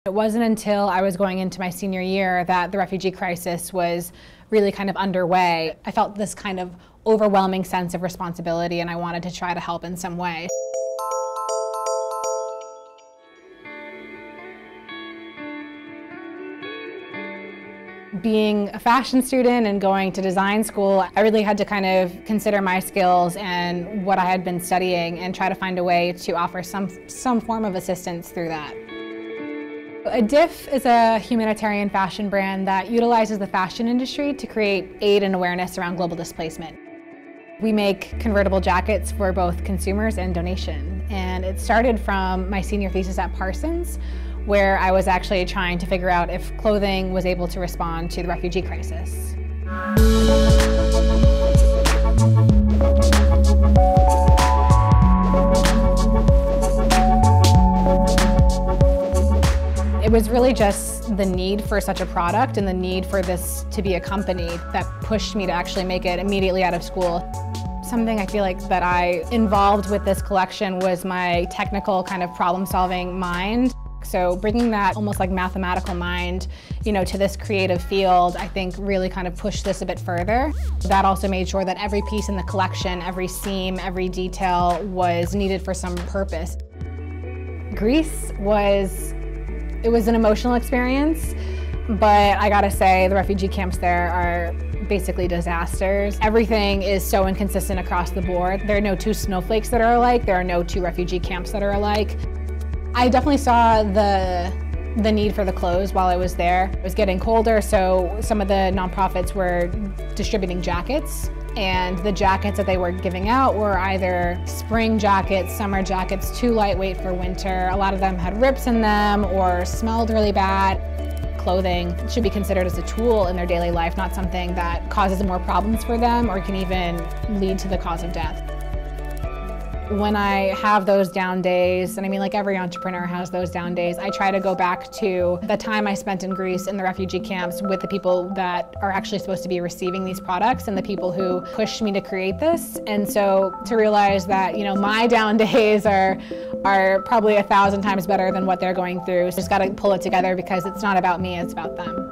It wasn't until I was going into my senior year that the refugee crisis was really kind of underway. I felt this kind of overwhelming sense of responsibility, and I wanted to try to help in some way. Being a fashion student and going to design school, I really had to kind of consider my skills and what I had been studying and try to find a way to offer some form of assistance through that. ADIFF is a humanitarian fashion brand that utilizes the fashion industry to create aid and awareness around global displacement. We make convertible jackets for both consumers and donation, and it started from my senior thesis at Parsons, where I was actually trying to figure out if clothing was able to respond to the refugee crisis. It was really just the need for such a product and the need for this to be a company that pushed me to actually make it immediately out of school. Something I feel like that I involved with this collection was my technical kind of problem-solving mind. So bringing that almost like mathematical mind, to this creative field, I think really kind of pushed this a bit further. That also made sure that every piece in the collection, every seam, every detail was needed for some purpose. Greece was an emotional experience, but I gotta say the refugee camps there are basically disasters. Everything is so inconsistent across the board. There are no two snowflakes that are alike. There are no two refugee camps that are alike. I definitely saw the need for the clothes while I was there. It was getting colder, so some of the nonprofits were distributing jackets, and the jackets that they were giving out were either spring jackets, summer jackets, too lightweight for winter. A lot of them had rips in them or smelled really bad. Clothing should be considered as a tool in their daily life, not something that causes more problems for them or can even lead to the cause of death. When I have those down days, and I mean like every entrepreneur has those down days, I try to go back to the time I spent in Greece in the refugee camps with the people that are actually supposed to be receiving these products and the people who pushed me to create this. And so to realize that, my down days are probably 1,000 times better than what they're going through. So just gotta pull it together because it's not about me, it's about them.